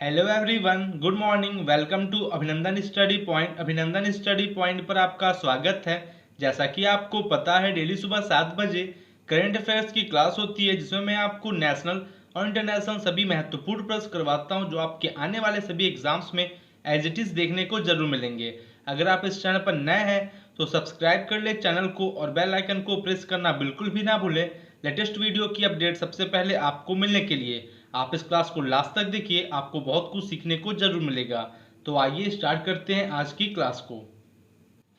Hello everyone, good morning. Welcome to Abhinandan study point. Abhinandan study point पर आपका स्वागत है। जैसा कि आपको पता है, डेली सुबह 7 बजे करंट अफेयर्स की क्लास होती है, जिसमें मैं आपको नेशनल और इंटरनेशनल सभी महत्वपूर्ण प्रश्न करवाता हूं, जो आपके आने वाले सभी एग्जाम्स में एज इट इज देखने को जरूर मिलेंगे। अगर आप इस चैनल पर नए हैं तो सब्सक्राइब कर ले चैनल को और बेल आइकन को प्रेस करना बिल्कुल भी ना भूलें, लेटेस्ट वीडियो की अपडेट सबसे पहले आपको मिलने के लिए। आप इस क्लास को लास्ट तक देखिए, आपको बहुत कुछ सीखने को जरूर मिलेगा। तो आइए स्टार्ट करते हैं आज की क्लास को।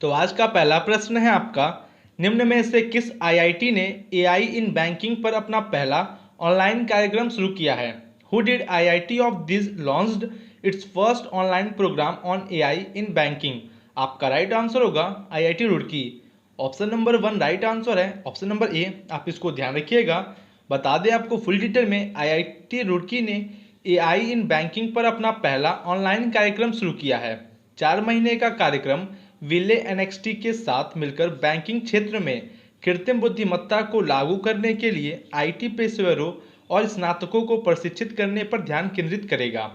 तो आज का पहला प्रश्न है आपका, निम्न में से किस आईआईटी ने एआई इन बैंकिंग पर अपना पहला ऑनलाइन कार्यक्रम शुरू किया है? Who did IIT of this launched its first online program on AI in banking? आपका राइट आंसर होगा IIT Roorkee. Option number 1 right answer है। ऑप्शन नंबर ए, आप इसको ध्यान रखिएगा। बता दें आपको फुल डिटेल में, आईआईटी रुड़की ने एआई इन बैंकिंग पर अपना पहला ऑनलाइन कार्यक्रम शुरू किया है। 4 महीने का कार्यक्रम विले एनएक्सटी के साथ मिलकर बैंकिंग क्षेत्र में कृत्रिम बुद्धिमत्ता को लागू करने के लिए आईटी पेशेवरों और स्नातकों को प्रशिक्षित करने पर ध्यान केंद्रित करेगा,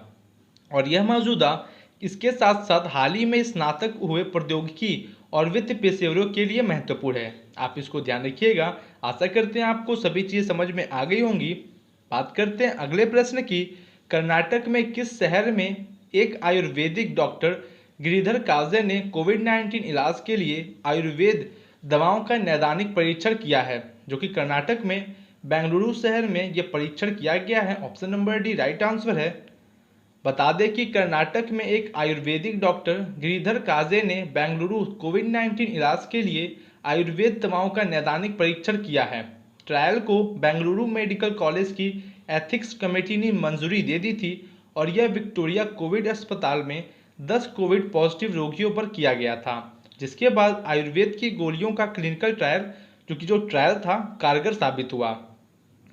और यह मौजूदा इसके साथ साथ हाल ही में स्नातक हुए प्रौद्योगिकी और वित्त पेशेवरों के लिए महत्वपूर्ण है। आप इसको ध्यान रखिएगा। आशा करते हैं आपको सभी चीज़ें समझ में आ गई होंगी। बात करते हैं अगले प्रश्न की। कर्नाटक में किस शहर में एक आयुर्वेदिक डॉक्टर गिरिधर काजे ने कोविड-19 इलाज के लिए आयुर्वेद दवाओं का नैदानिक परीक्षण किया है? जो कि कर्नाटक में बेंगलुरु शहर में यह परीक्षण किया गया है। Option number D right answer है। बता दें कि कर्नाटक में एक आयुर्वेदिक डॉक्टर गिरिधर काजे ने बेंगलुरु कोविड-19 इलाज के लिए आयुर्वेद दवाओं का नैदानिक परीक्षण किया है। ट्रायल को बेंगलुरु मेडिकल कॉलेज की एथिक्स कमेटी ने मंजूरी दे दी थी, और यह विक्टोरिया कोविड अस्पताल में 10 कोविड पॉजिटिव रोगियों पर किया गया था, जिसके बाद आयुर्वेद की गोलियों का क्लिनिकल ट्रायल जो ट्रायल था कारगर साबित हुआ।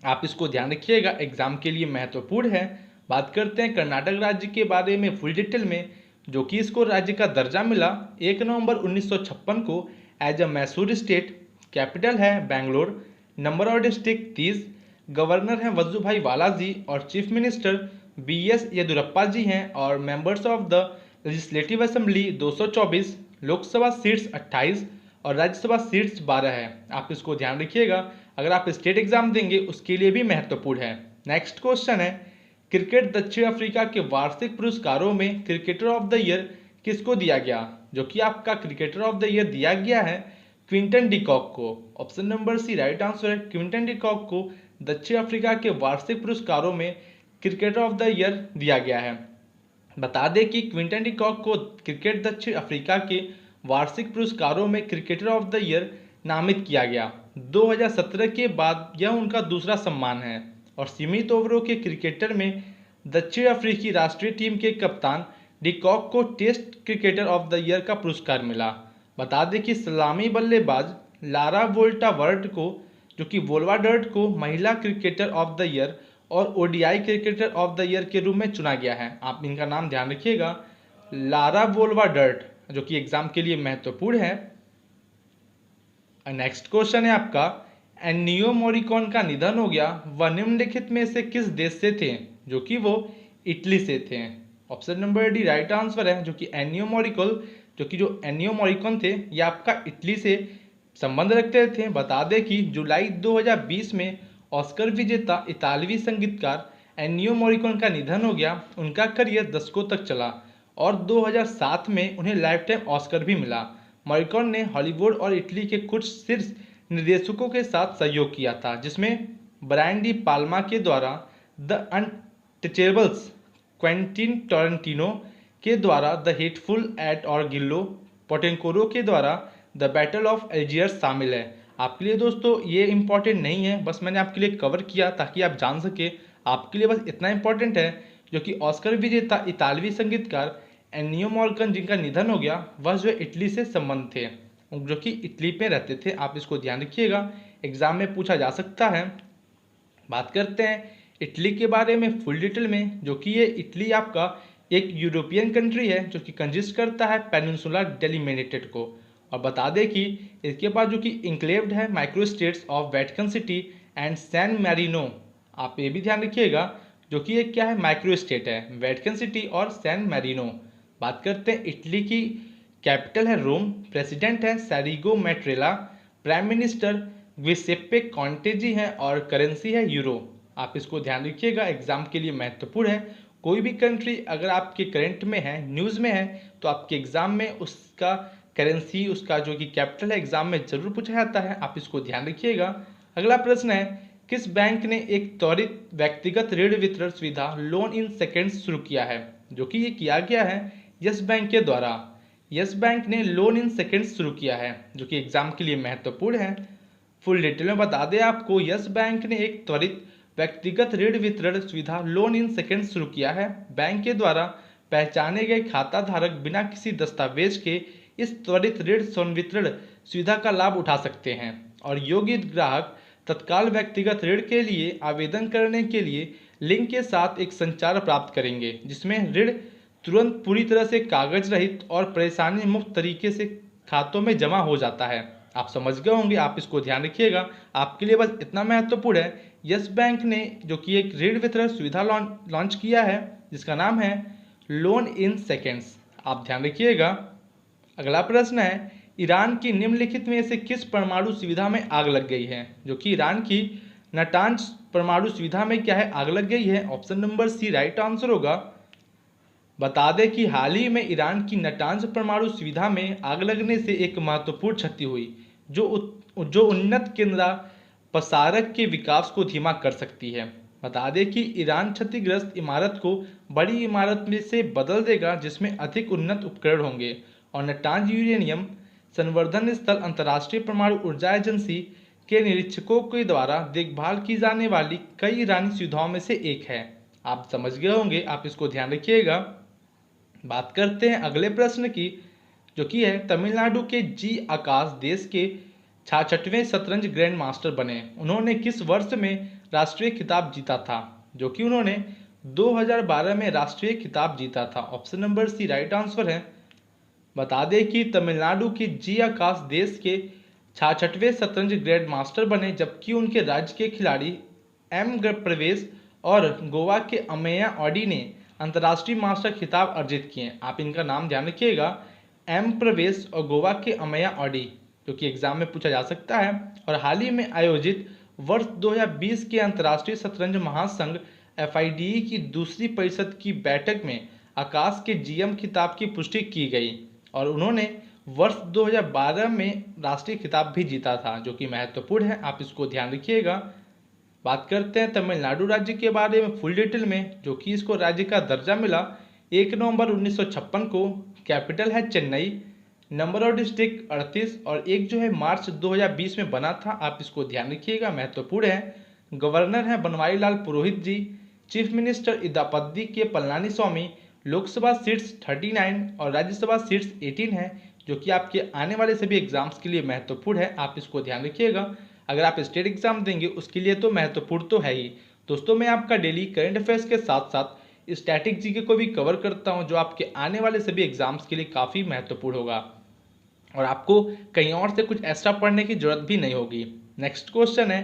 आप इसको ध्यान रखिएगा, एग्जाम के लिए महत्वपूर्ण है। बात करते हैं कर्नाटक राज्य के बारे में फुल डिटेल में, जो कि इसको राज्य का दर्जा मिला 1 नवंबर 1956 को as a Mysore state. Capital है Bangalore. Number of district 30। Governor हैं वजुभाई वाला जी, और chief minister BS Yediyurappa ji हैं, और members of the legislative assembly 224। Lok Sabha seats 28 और राज्यसभा सीट्स 12 है। आप इसको ध्यान रखिएगा, अगर आप स्टेट एग्जाम देंगे उसके लिए भी महत्वपूर्ण है। नेक्स्ट क्वेश्चन है, क्रिकेट दक्षिण अफ्रीका के वार्षिक पुरस्कारों में क्रिकेटर ऑफ द ईयर किसको दिया गया? जो कि आपका क्रिकेटर ऑफ द ईयर दिया गया है क्विंटन डिकॉक को। Option number C right answer है। क्विंटन डिकॉक को दक्षिण अफ्रीका के वार्षिक पुरस्कारों में क्रिकेटर ऑफ द ईयर दिया गया है। बता दें कि क्विंटन डिकॉक को क्रिकेट दक्षिण अफ्रीका के वार्षिक पुरस्कारों में क्रिकेटर ऑफ द ईयर नामित किया गया। 2017 के बाद यह उनका दूसरा सम्मान है, और सीमित ओवरों के क्रिकेटर में दक्षिण अफ्रीकी राष्ट्रीय टीम के कप्तान डिकॉक को test cricketer of the year का पुरस्कार मिला। बता दें कि सलामी बल्लेबाज लारा वोल्टावर्ड को, जो कि वोल्वाडर्ट को महिला क्रिकेटर ऑफ द ईयर और ODI cricketer of the year के रूप में चुना गया है। आप इनका नाम ध्यान रखिएगा, लारा वोल्वाडर्ट, जो कि एग्जाम के लिए महत्वपूर्ण है। नेक्स्ट क्वेश्चन है आपका, एन्नियो मोरिकॉन का निधन हो गया, वह निम्नलिखित में से किस देश से थे? जो कि वो इटली से थे। Option number D right answer है। जो कि एन्नियो मोरिकॉन थे, ये आपका इटली से संबंध रखते थे। बता दें कि जुलाई 2020 में ऑस्कर विजेता इतालवी संगीतकार एन्नियो मोरिकॉन का निधन हो गया। उनका करियर दशकों तक चला, और 2007 में उन्हें लाइफ टाइम ऑस्कर भी मिला। मोरिकॉन ने हॉलीवुड और इटली के कुछ शीर्ष निर्देशकों के साथ सहयोग किया था, जिसमें ब्रायन डी पाल्मा के द्वारा द अनटचेबल्स, क्वेंटिन टोरेंटिनो के द्वारा द हेटफुल एट और गिल्लो पोटेंकोरो के द्वारा द बैटल ऑफ एल्जियर्स शामिल है। आपके लिए दोस्तों ये इंपॉर्टेंट नहीं है, बस मैंने आपके लिए कवर किया ताकि आप जान सके। आपके लिए बस इतना इंपॉर्टेंट है, जो कि ऑस्कर विजेता इतालवी संगीतकार एन्नियो मोरिकॉन जिनका निधन हो गया, वह जो इटली से संबंध थे, जो कि इटली पे रहते थे। आप इसको ध्यान रखिएगा, एग्जाम में पूछा जा सकता है। बात करते हैं इटली के बारे में फुल डिटेल में, जो कि ये इटली आपका एक यूरोपियन कंट्री है, जो कि कंसिस्ट करता है पेनिनसुला डेलिमिटेड को। और बता दें कि इसके बाद जो कि इंक्लेव्ड है micro states of Vatican City and San Marino. आप ये भी ध्यान रखिएगा, जो कि एक क्या है, माइक्रो स्टेट है, वेटिकन सिटी और सैन मैरिनो। बात करते हैं इटली की, कैपिटल है रोम, प्रेसिडेंट है सेरिगो मैट्रेला, प्राइम मिनिस्टर ग्विसेप्पे कॉन्टे जी हैं और करेंसी है यूरो। आप इसको ध्यान रखिएगा, एग्जाम के लिए महत्वपूर्ण है। कोई भी कंट्री अगर आपके करंट में है, न्यूज़ में है, तो आपके एग्जाम में उसका करेंसी, उसका जो कि कैपिटल है, एग्जाम में जरूर पूछा जाता है। आप इसको ध्यान रखिएगा। अगला प्रश्न है, किस बैंक ने एक त्वरित व्यक्तिगत ऋण वितरण सुविधा लोन इन सेकेंड्स शुरू किया है? जो कि ये किया गया है यस बैंक के द्वारा। यस बैंक ने लोन इन सेकेंड्स शुरू किया है, जो कि एग्जाम के लिए महत्वपूर्ण है। फुल डिटेल में बता दें आपको, यस बैंक ने एक त्वरित व्यक्तिगत ऋण वितरण सुविधा लोन इन सेकेंड्स शुरू किया है। बैंक के द्वारा पहचाने गए खाता धारक बिना किसी दस्तावेज के इस त्वरित ऋण संवितरण सुविधा का लाभ उठा सकते हैं और योग्य ग्राहक तत्काल व्यक्तिगत ऋण के लिए आवेदन करने के लिए लिंक के साथ एक संचार प्राप्त करेंगे, जिसमें ऋण तुरंत पूरी तरह से कागज रहित और परेशानी मुक्त तरीके से खातों में जमा हो जाता है। आप समझ गए होंगे, आप इसको ध्यान रखिएगा। आपके लिए बस इतना महत्वपूर्ण है, यस बैंक ने जो कि एक ऋण वितरण सुविधा लॉन्च किया है, जिसका नाम है लोन इन सेकेंड्स। आप ध्यान रखिएगा। अगला प्रश्न है, ईरान की निम्नलिखित में से किस परमाणु सुविधा में आग लग गई है? जो कि ईरान की नटांज परमाणु सुविधा में क्या है, आग लग गई है। Option number C right answer होगा। बता दें कि हाल ही में ईरान की नटांज परमाणु सुविधा में आग लगने से एक महत्वपूर्ण क्षति हुई, जो उन्नत केंद्र प्रसारक के विकास को धीमा कर सकती है। बता दें कि ईरान क्षतिग्रस्त इमारत को बड़ी इमारत में से बदल देगा, जिसमें अधिक उन्नत उपकरण होंगे और नटांज यूरेनियम संवर्धन स्थल अंतर्राष्ट्रीय परमाणु ऊर्जा एजेंसी के निरीक्षकों के द्वारा देखभाल की जाने वाली कई ईरानी सुविधाओं में से एक है। आप समझ गए होंगे, आप इसको ध्यान रखिएगा। बात करते हैं अगले प्रश्न की, जो कि है तमिलनाडु के जी आकाश देश के 66वें शतरंज ग्रैंड मास्टर बने। उन्होंने किस वर्ष में राष्ट्रीय खिताब जीता था? जो कि उन्होंने 2012 में राष्ट्रीय खिताब जीता था। Option number C right answer है। बता दें कि तमिलनाडु के जी आकाश देश के 66वें शतरंज ग्रैंड मास्टर बने, जबकि उनके राज्य के खिलाड़ी एम प्रवेश और गोवा के अमेया ऑडी ने अंतर्राष्ट्रीय मास्टर खिताब अर्जित किए। आप इनका नाम ध्यान रखिएगा, एम प्रवेश और गोवा के अमेया ऑडी, जो कि एग्जाम में पूछा जा सकता है। और हाल ही में आयोजित वर्ष 2020 के अंतर्राष्ट्रीय शतरंज महासंघ FIDE की दूसरी परिषद की बैठक में आकाश के GM खिताब की पुष्टि की गई और उन्होंने वर्ष 2012 में राष्ट्रीय खिताब भी जीता था, जो कि महत्वपूर्ण है। आप इसको ध्यान रखिएगा। बात करते हैं तमिलनाडु राज्य के बारे में फुल डिटेल में, जो कि इसको राज्य का दर्जा मिला 1 नवंबर 1956 को। कैपिटल है चेन्नई, नंबर ऑफ डिस्ट्रिक्ट 38 और एक जो है मार्च 2020 में बना था। आप इसको ध्यान रखिएगा, महत्वपूर्ण है। गवर्नर है बनवारी लाल पुरोहित जी, चीफ मिनिस्टर इदापद्दी के पलनानी स्वामी। लोकसभा सीट्स 39 और राज्यसभा सीट्स 18 है, जो कि आपके आने वाले सभी एग्जाम्स के लिए महत्वपूर्ण है। आप इसको ध्यान रखिएगा। अगर आप स्टेट एग्जाम देंगे उसके लिए तो महत्वपूर्ण तो है ही। दोस्तों, मैं आपका डेली करंट अफेयर्स के साथ साथ स्टैटिक जीके को भी कवर करता हूं, जो आपके आने वाले सभी एग्जाम्स के लिए काफ़ी महत्वपूर्ण होगा और आपको कहीं और से कुछ एक्स्ट्रा पढ़ने की जरूरत भी नहीं होगी। नेक्स्ट क्वेश्चन है,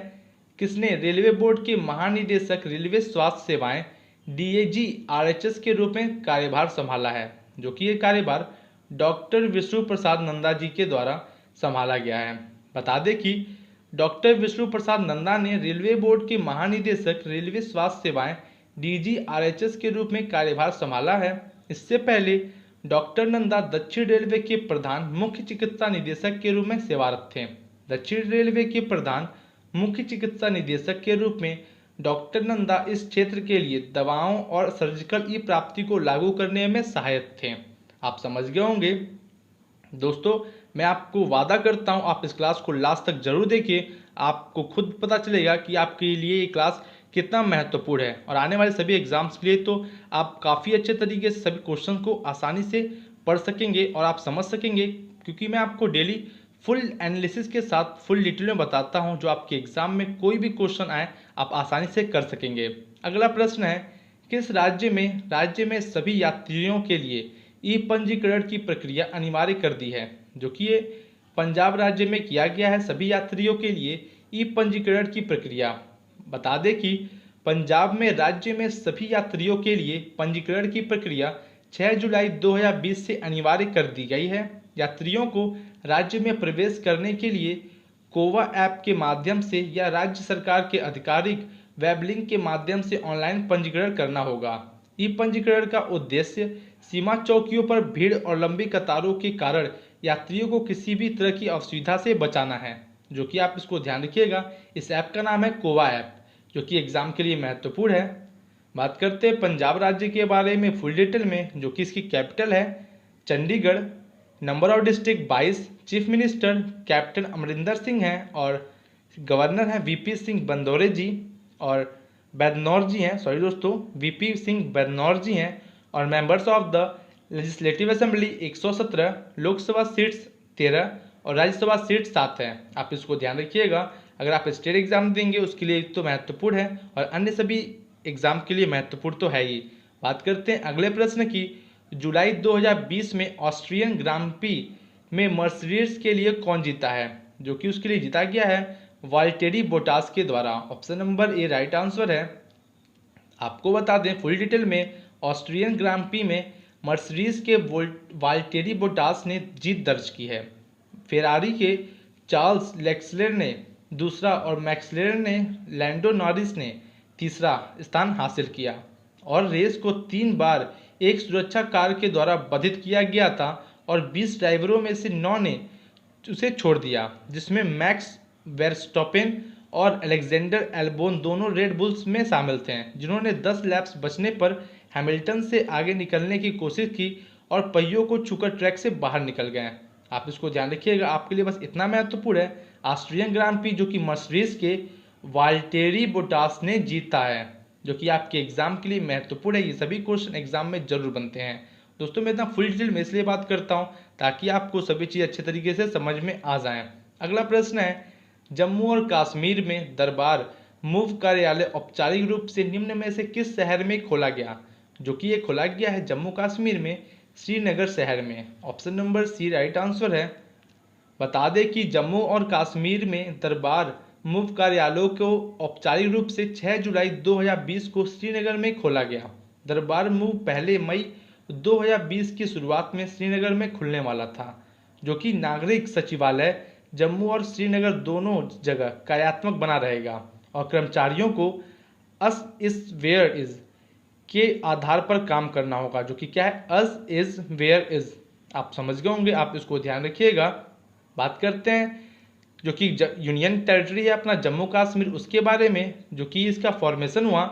किसने रेलवे बोर्ड के महानिदेशक रेलवे स्वास्थ्य सेवाएं DAG RHS के रूप में कार्यभार संभाला है? जो कि ये कार्यभार डॉक्टर विष्णु प्रसाद नंदा जी के द्वारा संभाला गया है। बता दें कि डॉक्टर विष्णु प्रसाद नंदा ने रेलवे बोर्ड के महानिदेशक रेलवे स्वास्थ्य सेवाएं DG RHS के रूप में कार्यभार संभाला है। इससे पहले डॉक्टर नंदा दक्षिण रेलवे के प्रधान मुख्य चिकित्सा निदेशक के रूप में सेवारत थे। दक्षिण रेलवे के प्रधान मुख्य चिकित्सा निदेशक के रूप में डॉक्टर नंदा इस क्षेत्र के लिए दवाओं और सर्जिकल ई प्राप्ति को लागू करने में सहायक थे। आप समझ गए होंगे। दोस्तों, मैं आपको वादा करता हूं आप इस क्लास को लास्ट तक जरूर देखिए, आपको खुद पता चलेगा कि आपके लिए ये क्लास कितना महत्वपूर्ण है और आने वाले सभी एग्जाम्स के लिए तो आप काफ़ी अच्छे तरीके से सभी क्वेश्चन को आसानी से पढ़ सकेंगे और आप समझ सकेंगे, क्योंकि मैं आपको डेली फुल एनालिसिस के साथ फुल डिटेल में बताता हूं, जो आपके एग्जाम में कोई भी क्वेश्चन आए आप आसानी से कर सकेंगे। अगला प्रश्न है, किस राज्य में सभी यात्रियों के लिए ई पंजीकरण की प्रक्रिया अनिवार्य कर दी है? जो कि ये पंजाब राज्य में किया गया है सभी यात्रियों के लिए ई पंजीकरण की प्रक्रिया। बता दें कि पंजाब में राज्य में सभी यात्रियों के लिए पंजीकरण की प्रक्रिया 6 जुलाई 2020 से अनिवार्य कर दी गई है। यात्रियों को राज्य में प्रवेश करने के लिए कोवा ऐप के माध्यम से या राज्य सरकार के आधिकारिक वेब लिंक के माध्यम से ऑनलाइन पंजीकरण करना होगा। ई पंजीकरण का उद्देश्य सीमा चौकियों पर भीड़ और लंबी कतारों के कारण यात्रियों को किसी भी तरह की असुविधा से बचाना है, जो कि आप इसको ध्यान रखिएगा। इस ऐप का नाम है कोवा ऐप, जो कि एग्जाम के लिए महत्वपूर्ण है। बात करते हैं पंजाब राज्य के बारे में फुल डिटेल में, जो कि इसकी कैपिटल है Chandigarh. Number of district 22, chief minister captain Amarinder Singh हैं और गवर्नर हैं वीपी सिंह बंदौरे जी और बैदनौर जी हैं, सॉरी दोस्तों, वीपी सिंह बैदनौर जी हैं। और members of the legislative assembly 117, Lok Sabha seats 13 और राज्यसभा सीट 7 है। आप इसको ध्यान रखिएगा। अगर आप स्टेट एग्जाम देंगे उसके लिए तो महत्वपूर्ण है और अन्य सभी एग्जाम के लिए महत्वपूर्ण तो है ही। बात करते हैं अगले प्रश्न की। जुलाई 2020 में ऑस्ट्रियन ग्रांड प्री में मर्सिडीज के लिए कौन जीता है, जो कि उसके लिए जीता गया है वाल्टेरी बोटास के द्वारा। ऑप्शन नंबर ए राइट आंसर है। आपको बता दें फुल डिटेल में, ऑस्ट्रियन ग्रांड प्री में मर्सिडीज के वाल्टेरी बोटास ने जीत दर्ज की है। फेरारी के चार्ल्स लेक्सलर ने दूसरा और मैक्सलेरन ने लैंडो नॉरिस ने तीसरा स्थान हासिल किया। और रेस को 3 बार एक सुरक्षा कार के द्वारा बाधित किया गया था और 20 ड्राइवरों में से 9 ने उसे छोड़ दिया, जिसमें मैक्स वेरस्टॉपेन और अलेक्जेंडर एल्बोन दोनों रेड बुल्स में शामिल थे, जिन्होंने 10 लैप्स बचने पर हैमिल्टन से आगे निकलने की कोशिश की और पहियों को छूकर ट्रैक से बाहर निकल गए। आप इसको ध्यान रखिएगा। आपके लिए बस इतना महत्वपूर्ण है, ऑस्ट्रियन ग्रांड प्री जो कि मर्सिडीज के वाल्टेरी बोटास ने जीता है, जो कि आपके एग्जाम के लिए महत्वपूर्ण है। ये सभी क्वेश्चन एग्जाम में जरूर बनते हैं। दोस्तों मैं इतना फुल डिटेल में इसलिए बात करता हूँ ताकि आपको सभी चीज़ अच्छे तरीके से समझ में आ जाएं। अगला प्रश्न है, जम्मू और कश्मीर में दरबार मूव कार्यालय औपचारिक रूप से निम्न में से किस शहर में खोला गया, जो कि ये खोला गया है जम्मू कश्मीर में श्रीनगर शहर में। Option number C right answer है। बता दें कि जम्मू और कश्मीर में दरबार मूव कार्यालयों को औपचारिक रूप से 6 जुलाई 2020 को श्रीनगर में खोला गया। दरबार मूव पहले मई 2020 की शुरुआत में श्रीनगर में खुलने वाला था, जो कि नागरिक सचिवालय जम्मू और श्रीनगर दोनों जगह कार्यात्मक बना रहेगा और कर्मचारियों को अस इज वेयर इज के आधार पर काम करना होगा, जो कि क्या है अस इज वेयर इज। आप समझ गए होंगे, आप इसको ध्यान रखिएगा। बात करते हैं जो कि यूनियन टेरिटरी है अपना जम्मू कश्मीर, उसके बारे में, जो कि इसका फॉर्मेशन हुआ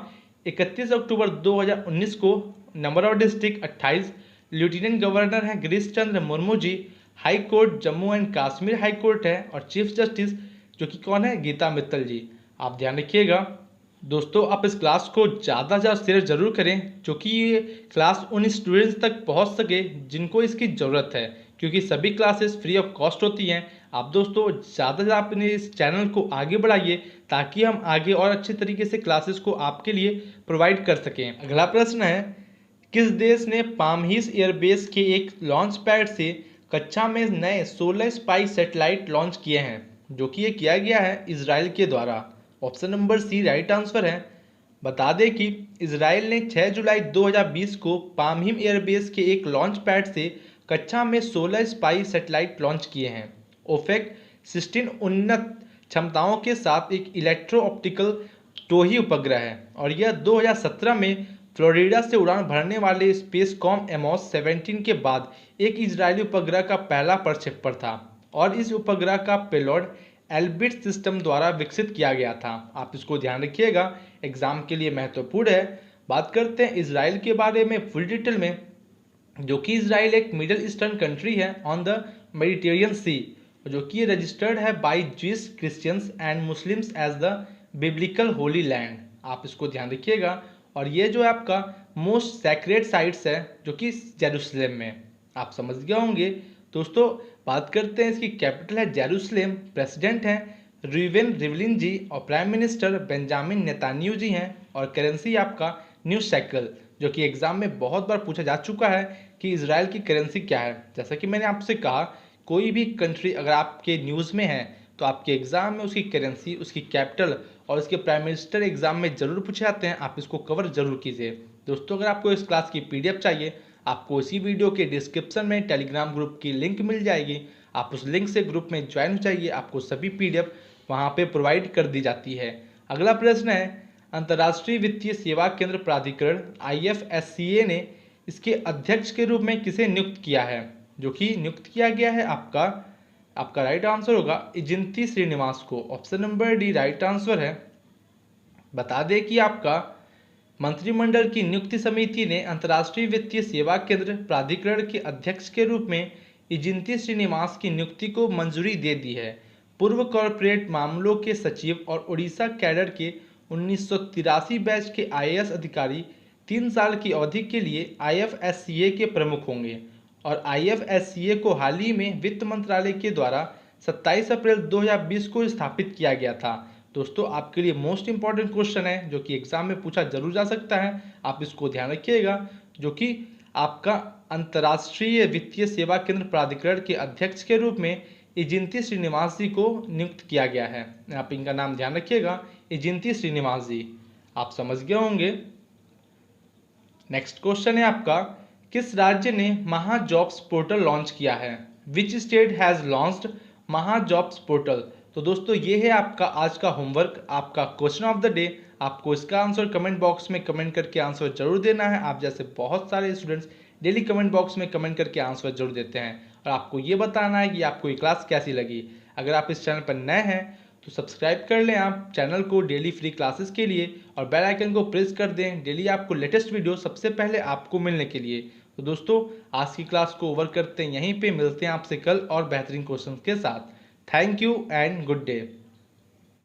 31 अक्टूबर 2019 को। Number of district 28, lieutenant governor हैं Girish Chandra Murmu ji. High court Jammu and Kashmir high court है और चीफ जस्टिस जो कि कौन है, गीता मित्तल जी। आप ध्यान रखिएगा। दोस्तों आप इस क्लास को ज़्यादा से ज़्यादा शेयर जरूर करें, जो कि ये क्लास उन स्टूडेंट्स तक पहुंच सके जिनको इसकी ज़रूरत है, क्योंकि सभी क्लासेस फ्री ऑफ कॉस्ट होती हैं। आप दोस्तों ज़्यादा से ज़्यादा अपने इस चैनल को आगे बढ़ाइए ताकि हम आगे और अच्छे तरीके से क्लासेस को आपके लिए प्रोवाइड कर सकें। अगला प्रश्न है, किस देश ने पामहीस एयरबेस के एक लॉन्च पैड से कक्षा में नए 16 स्पाई सैटेलाइट लॉन्च किए हैं, जो कि ये किया गया है इजराइल के द्वारा। Option number C right answer है। बता दें कि इजराइल ने 6 जुलाई 2020 को पामहीम एयरबेस के एक लॉन्च पैड से कक्षा में 16 स्पाई सैटेलाइट लॉन्च किए हैं। ओफेक 16 उन्नत क्षमताओं के साथ एक इलेक्ट्रो ऑप्टिकल टोही उपग्रह है और यह 2017 में फ्लोरिडा से उड़ान भरने वाले स्पेसकॉम एमोस 17 के बाद एक इजरायली उपग्रह का पहला प्रक्षेपण था और इस उपग्रह का पेलोड एल्बिट सिस्टम द्वारा विकसित किया गया था। आप इसको ध्यान रखिएगा, एग्जाम के लिए महत्वपूर्ण है। बात करते हैं इजराइल के बारे में फुल डिटेल में, जो कि इजराइल एक मिडिल ईस्टर्न कंट्री है ऑन द मेडिटेरियन सी, जो कि रजिस्टर्ड है by Jewish Christians and Muslims as the biblical holy land. आप इसको ध्यान रखिएगा। और ये जो है आपका मोस्ट सैक्रेड साइट्स है जो कि जेरूसलेम में, आप समझ गए होंगे। दोस्तों बात करते हैं, इसकी कैपिटल है जेरूसलेम। प्रेसिडेंट हैं रूवेन रिवलिन जी और प्राइम मिनिस्टर बेंजामिन नेतान्याहू जी हैं। और करेंसी आपका न्यू शेकल, जो कि एग्जाम में बहुत बार पूछा जा चुका है कि इजराइल की करेंसी क्या है। जैसा कि मैंने आपसे कहा, कोई भी कंट्री अगर आपके न्यूज़ में है तो आपके एग्जाम में उसकी करेंसी, उसकी कैपिटल और उसके प्राइम मिनिस्टर एग्जाम में जरूर पूछे जाते हैं। आप इसको कवर जरूर कीजिए। दोस्तों, अगर आपको इस क्लास की PDF चाहिए, आपको इसी वीडियो के डिस्क्रिप्शन में टेलीग्राम ग्रुप की लिंक मिल जाएगी। आप उस लिंक से ग्रुप में ज्वाइन हो जाइए, आपको सभी PDF वहाँ पे प्रोवाइड कर दी जाती है। अगला प्रश्न है, अंतर्राष्ट्रीय वित्तीय सेवा केंद्र प्राधिकरण IFSCA ने इसके अध्यक्ष के रूप में किसे नियुक्त किया है? जो कि नियुक्त किया गया है आपका राइट आंसर होगा इजिंती श्रीनिवास को। Option number D right answer है। बता दें कि आपका मंत्रिमंडल की नियुक्ति समिति ने अंतर्राष्ट्रीय वित्तीय सेवा केंद्र प्राधिकरण के अध्यक्ष के रूप में इजिंती श्रीनिवास की नियुक्ति को मंजूरी दे दी है। पूर्व कॉरपोरेट मामलों के सचिव और उड़ीसा कैडर के 1983 बैच के IAS अधिकारी 3 साल की अवधि के लिए IFSCA के प्रमुख होंगे और IFSCA को हाल ही में वित्त मंत्रालय के द्वारा 27 अप्रैल 2020 को स्थापित किया गया था। दोस्तों, आपके लिए मोस्ट इंपॉर्टेंट क्वेश्चन है जो कि एग्जाम में पूछा जरूर जा सकता है, आप इसको ध्यान रखिएगा। जो कि आपका अंतर्राष्ट्रीय वित्तीय सेवा केंद्र प्राधिकरण के अध्यक्ष के रूप में इजिंती श्रीनिवास जी को नियुक्त किया गया है। आप इनका नाम ध्यान रखिएगा, इजिंती श्रीनिवास जी। आप समझ गए होंगे। नेक्स्ट क्वेश्चन है आपका, किस राज्य ने महा जॉब्स पोर्टल लॉन्च किया है? विच स्टेट हैज लॉन्च्ड महा जॉब्स पोर्टल? तो दोस्तों, ये है आपका आज का होमवर्क, आपका क्वेश्चन ऑफ द डे। आपको इसका आंसर कमेंट बॉक्स में कमेंट करके आंसर जरूर देना है। आप जैसे बहुत सारे स्टूडेंट्स डेली कमेंट बॉक्स में कमेंट करके आंसर जरूर देते हैं और आपको ये बताना है कि आपको ये क्लास कैसी लगी। अगर आप इस चैनल पर नए हैं तो सब्सक्राइब कर लें आप चैनल को डेली फ्री क्लासेस के लिए और बेल आइकन को प्रेस कर दें डेली आपको लेटेस्ट वीडियो सबसे पहले आपको मिलने के लिए। तो दोस्तों, आज की क्लास को ओवर करते हैं यहीं पे। मिलते हैं आपसे कल और बेहतरीन क्वेश्चन के साथ। Thank you and good day.